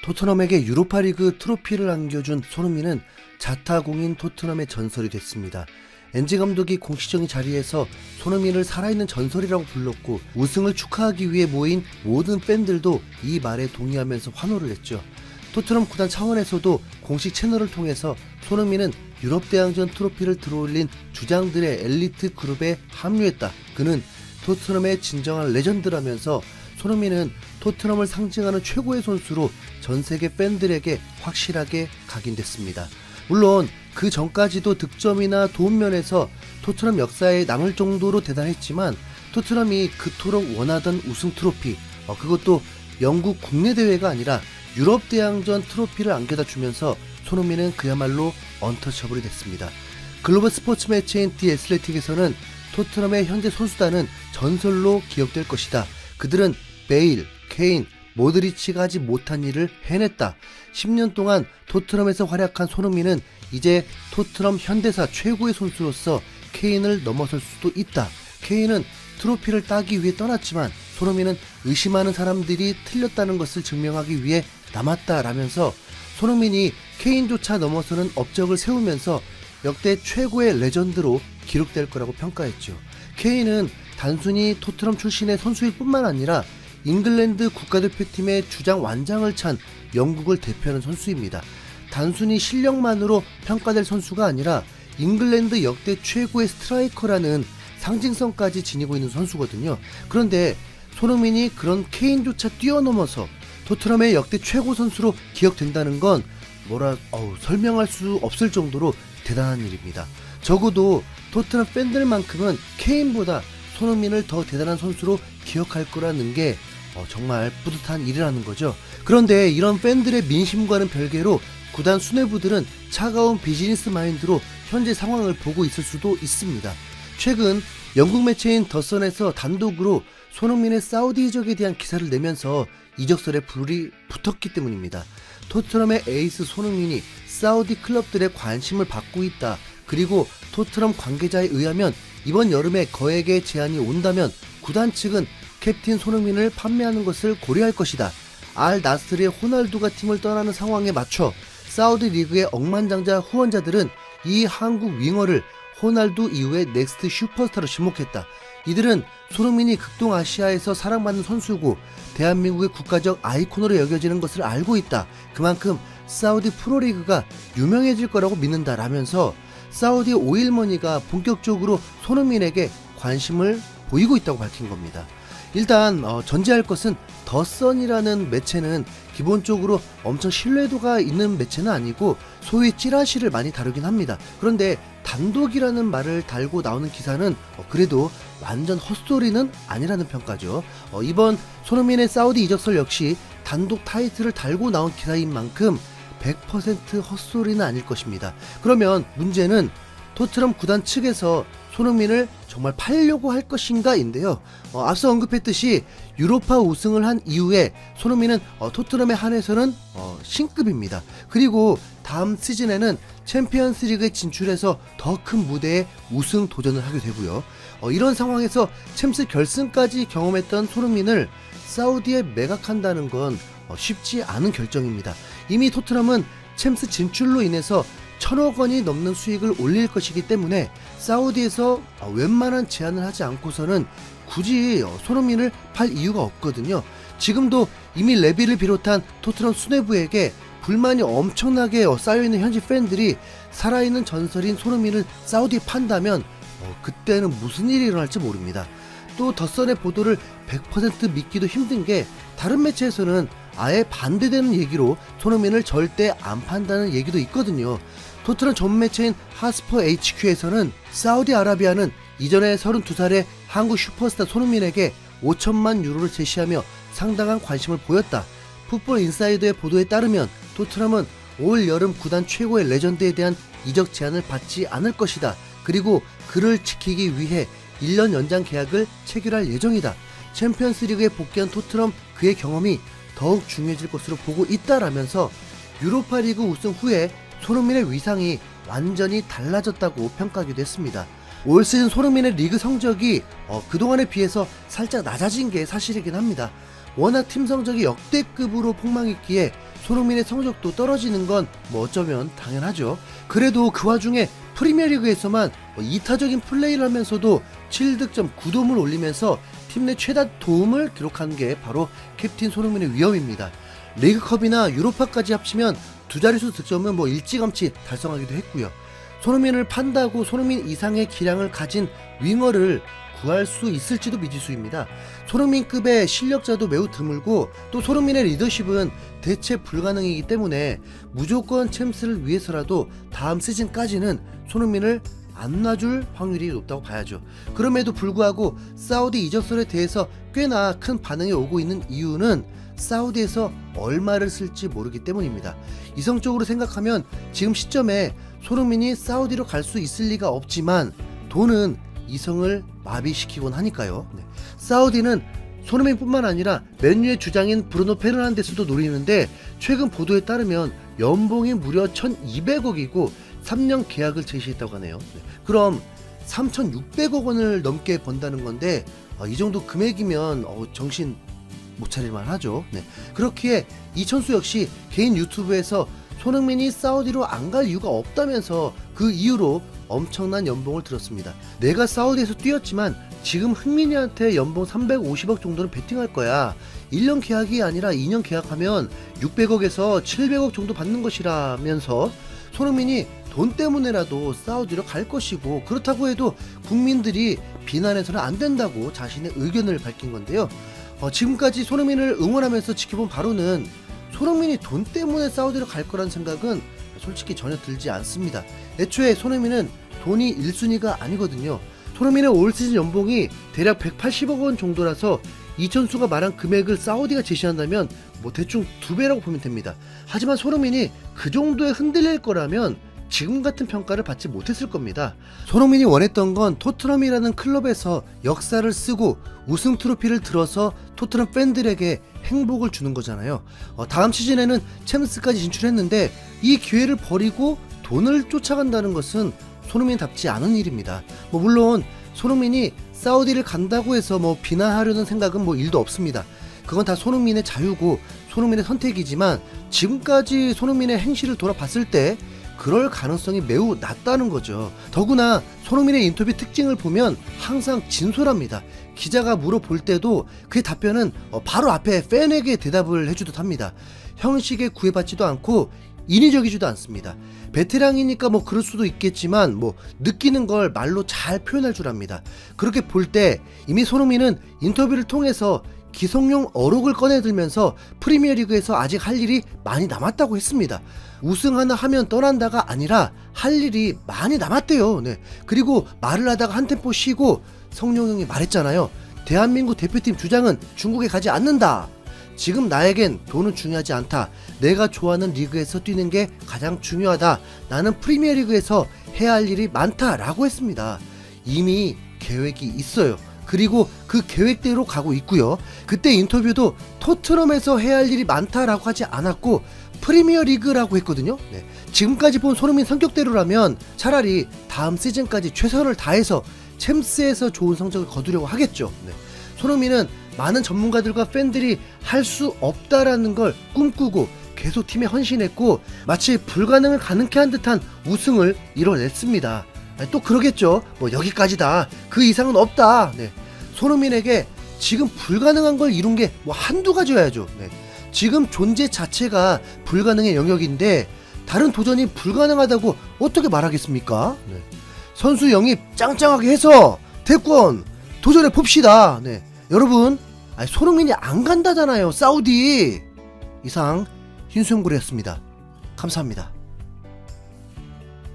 토트넘에게 유로파리그 트로피를 안겨준 손흥민은 자타공인 토트넘의 전설이 됐습니다. 엔지 감독이 공식적인 자리에서 손흥민을 살아있는 전설이라고 불렀고 우승을 축하하기 위해 모인 모든 팬들도 이 말에 동의하면서 환호를 했죠. 토트넘 구단 차원에서도 공식 채널을 통해서 손흥민은 유럽대항전 트로피를 들어올린 주장들의 엘리트 그룹에 합류했다. 그는 토트넘의 진정한 레전드라면서 손흥민은 토트넘을 상징하는 최고의 선수로 전세계 팬들에게 확실하게 각인됐습니다. 물론 그 전까지도 득점이나 도움면에서 토트넘 역사에 남을 정도로 대단했지만 토트넘이 그토록 원하던 우승 트로피, 그것도 영국 국내 대회가 아니라 유럽 대항전 트로피를 안겨다 주면서 손흥민은 그야말로 언터처블이 됐습니다. 글로벌 스포츠 매체인 디 애슬레틱에서는 토트넘의 현재 선수단은 전설로 기억될 것이다. 그들은 베일, 케인, 모드리치가 하지 못한 일을 해냈다. 10년 동안 토트넘에서 활약한 손흥민은 이제 토트넘 현대사 최고의 선수로서 케인을 넘어설 수도 있다. 케인은 트로피를 따기 위해 떠났지만 손흥민은 의심하는 사람들이 틀렸다는 것을 증명하기 위해 남았다라면서 손흥민이 케인조차 넘어서는 업적을 세우면서 역대 최고의 레전드로 기록될 거라고 평가했죠. 케인은 단순히 토트넘 출신의 선수일 뿐만 아니라 잉글랜드 국가대표팀의 주장 완장을 찬 영국을 대표하는 선수입니다. 단순히 실력만으로 평가될 선수가 아니라 잉글랜드 역대 최고의 스트라이커라는 상징성까지 지니고 있는 선수거든요. 그런데 손흥민이 그런 케인조차 뛰어넘어서 토트넘의 역대 최고 선수로 기억된다는 건 설명할 수 없을 정도로 대단한 일입니다. 적어도 토트넘 팬들만큼은 케인보다 손흥민을 더 대단한 선수로 기억할 거라는 게 정말 뿌듯한 일이라는 거죠. 그런데 이런 팬들의 민심과는 별개로 구단 수뇌부들은 차가운 비즈니스 마인드로 현재 상황을 보고 있을 수도 있습니다. 최근 영국 매체인 더선에서 단독으로 손흥민의 사우디 이적에 대한 기사를 내면서 이적설에 불이 붙었기 때문입니다. 토트넘의 에이스 손흥민이 사우디 클럽들의 관심을 받고 있다. 그리고 토트넘 관계자에 의하면 이번 여름에 거액의 제안이 온다면 구단 측은 캡틴 손흥민을 판매하는 것을 고려할 것이다. 알 나스르의 호날두가 팀을 떠나는 상황에 맞춰 사우디 리그의 억만장자 후원자들은 이 한국 윙어를 호날두 이후의 넥스트 슈퍼스타로 지목했다. 이들은 손흥민이 극동아시아에서 사랑받는 선수고 대한민국의 국가적 아이콘으로 여겨지는 것을 알고 있다. 그만큼 사우디 프로리그가 유명해질 거라고 믿는다라면서 사우디 오일머니가 본격적으로 손흥민에게 관심을 보이고 있다고 밝힌 겁니다. 일단 전제할 것은 더선이라는 매체는 기본적으로 엄청 신뢰도가 있는 매체는 아니고 소위 찌라시를 많이 다루긴 합니다. 그런데 단독이라는 말을 달고 나오는 기사는 그래도 완전 헛소리는 아니라는 평가죠. 이번 손흥민의 사우디 이적설 역시 단독 타이틀을 달고 나온 기사인 만큼 100% 헛소리는 아닐 것입니다. 그러면 문제는 토트넘 구단 측에서 손흥민을 정말 팔려고 할 것인가인데요. 앞서 언급했듯이 유로파 우승을 한 이후에 손흥민은 토트넘에 한해서는 신급입니다. 그리고 다음 시즌에는 챔피언스 리그에 진출해서 더 큰 무대에 우승 도전을 하게 되고요. 이런 상황에서 챔스 결승까지 경험했던 손흥민을 사우디에 매각한다는 건 쉽지 않은 결정입니다. 이미 토트넘은 챔스 진출로 인해서 1,000억 원이 넘는 수익을 올릴 것이기 때문에 사우디에서 웬만한 제안을 하지 않고서는 굳이 손흥민을 팔 이유가 없거든요. 지금도 이미 레비를 비롯한 토트넘 수뇌부에게 불만이 엄청나게 쌓여있는 현지 팬들이 살아있는 전설인 손흥민을 사우디에 판다면 그때는 무슨 일이 일어날지 모릅니다. 또 더선의 보도를 100% 믿기도 힘든 게 다른 매체에서는 아예 반대되는 얘기로 손흥민을 절대 안 판다는 얘기도 있거든요. 토트넘 전 매체인 하스퍼 HQ에서는 사우디아라비아는 이전에 32살의 한국 슈퍼스타 손흥민에게 5천만 유로를 제시하며 상당한 관심을 보였다. 풋볼 인사이더의 보도에 따르면 토트넘은 올 여름 구단 최고의 레전드에 대한 이적 제안을 받지 않을 것이다. 그리고 그를 지키기 위해 1년 연장 계약을 체결할 예정이다. 챔피언스 리그에 복귀한 토트넘 그의 경험이 더욱 중요해질 것으로 보고 있다라면서 유로파 리그 우승 후에 손흥민의 위상이 완전히 달라졌다고 평가하기도 했습니다. 올 시즌 손흥민의 리그 성적이 그동안에 비해서 살짝 낮아진 게 사실이긴 합니다. 워낙 팀 성적이 역대급으로 폭망했기에 손흥민의 성적도 떨어지는 건 뭐 어쩌면 당연하죠. 그래도 그 와중에 프리미어리그에서만 이타적인 플레이를 하면서도 7득점 9도움을 올리면서 팀 내 최다 도움을 기록한 게 바로 캡틴 손흥민의 위엄입니다. 리그컵이나 유로파까지 합치면 두 자릿수 득점은 일찌감치 달성하기도 했고요. 손흥민을 판다고 손흥민 이상의 기량을 가진 윙어를 구할 수 있을지도 미지수입니다. 손흥민급의 실력자도 매우 드물고 또 손흥민의 리더십은 대체 불가능이기 때문에 무조건 챔스를 위해서라도 다음 시즌까지는 손흥민을 안 놔줄 확률이 높다고 봐야죠. 그럼에도 불구하고 사우디 이적설에 대해서 꽤나 큰 반응이 오고 있는 이유는 사우디에서 얼마를 쓸지 모르기 때문입니다. 이성적으로 생각하면 지금 시점에 손흥민이 사우디로 갈 수 있을 리가 없지만 돈은 이성을 마비시키곤 하니까요. 사우디는 손흥민뿐만 아니라 맨유의 주장인 브루노 페르난데스도 노리는데 최근 보도에 따르면 연봉이 무려 1,200억이고 3년 계약을 제시했다고 하네요. 그럼 3,600억 원을 넘게 번다는 건데 이 정도 금액이면 정신 못 차릴만 하죠. 그렇기에 이천수 역시 개인 유튜브에서 손흥민이 사우디로 안 갈 이유가 없다면서 그 이유로 엄청난 연봉을 들었습니다. 내가 사우디에서 뛰었지만 지금 흥민이한테 연봉 350억 정도는 베팅할 거야. 1년 계약이 아니라 2년 계약하면 600억에서 700억 정도 받는 것이라면서 손흥민이 돈 때문에라도 사우디로 갈 것이고 그렇다고 해도 국민들이 비난해서는 안 된다고 자신의 의견을 밝힌 건데요. 지금까지 손흥민을 응원하면서 지켜본 바로는 손흥민이 돈 때문에 사우디로 갈 거라는 생각은 솔직히 전혀 들지 않습니다. 애초에 손흥민은 돈이 1순위가 아니거든요. 손흥민의 올 시즌 연봉이 대략 180억 원 정도라서 이천수가 말한 금액을 사우디가 제시한다면 대충 2배라고 보면 됩니다. 하지만 손흥민이 그 정도에 흔들릴 거라면 지금 같은 평가를 받지 못했을 겁니다. 손흥민이 원했던 건 토트넘이라는 클럽에서 역사를 쓰고 우승 트로피를 들어서 토트넘 팬들에게 행복을 주는 거잖아요. 다음 시즌에는 챔스까지 진출했는데 이 기회를 버리고 돈을 쫓아간다는 것은 손흥민답지 않은 일입니다. 물론 손흥민이 사우디를 간다고 해서 비난하려는 생각은 1도 없습니다. 그건 다 손흥민의 자유고 손흥민의 선택이지만 지금까지 손흥민의 행실을 돌아봤을 때 그럴 가능성이 매우 낮다는 거죠. 더구나 손흥민의 인터뷰 특징을 보면 항상 진솔합니다. 기자가 물어볼 때도 그의 답변은 바로 앞에 팬에게 대답을 해주듯 합니다. 형식에 구애받지도 않고 인위적이지도 않습니다. 베테랑이니까 그럴 수도 있겠지만 느끼는 걸 말로 잘 표현할 줄 압니다. 그렇게 볼 때 이미 손흥민은 인터뷰를 통해서 기성용 어록을 꺼내들면서 프리미어리그에서 아직 할 일이 많이 남았다고 했습니다. 우승 하나 하면 떠난다가 아니라 할 일이 많이 남았대요. 그리고 말을 하다가 한 템포 쉬고 성룡 형이 말했잖아요. 대한민국 대표팀 주장은 중국에 가지 않는다. 지금 나에겐 돈은 중요하지 않다. 내가 좋아하는 리그에서 뛰는 게 가장 중요하다. 나는 프리미어리그에서 해야 할 일이 많다라고 했습니다. 이미 계획이 있어요. 그리고 그 계획대로 가고 있고요. 그때 인터뷰도 토트넘에서 해야 할 일이 많다라고 하지 않았고 프리미어리그라고 했거든요. 지금까지 본 손흥민 성격대로라면 차라리 다음 시즌까지 최선을 다해서 챔스에서 좋은 성적을 거두려고 하겠죠. 손흥민은 많은 전문가들과 팬들이 할 수 없다라는 걸 꿈꾸고 계속 팀에 헌신했고 마치 불가능을 가능케 한 듯한 우승을 이뤄냈습니다. 또 그러겠죠. 여기까지다. 그 이상은 없다. 손흥민에게 지금 불가능한 걸 이룬 게 한두 가지여야죠. 지금 존재 자체가 불가능의 영역인데 다른 도전이 불가능하다고 어떻게 말하겠습니까? 선수 영입 짱짱하게 해서 대권 도전해 봅시다. 여러분, 손흥민이 안 간다잖아요. 사우디. 이상 흰수염고래였습니다. 감사합니다.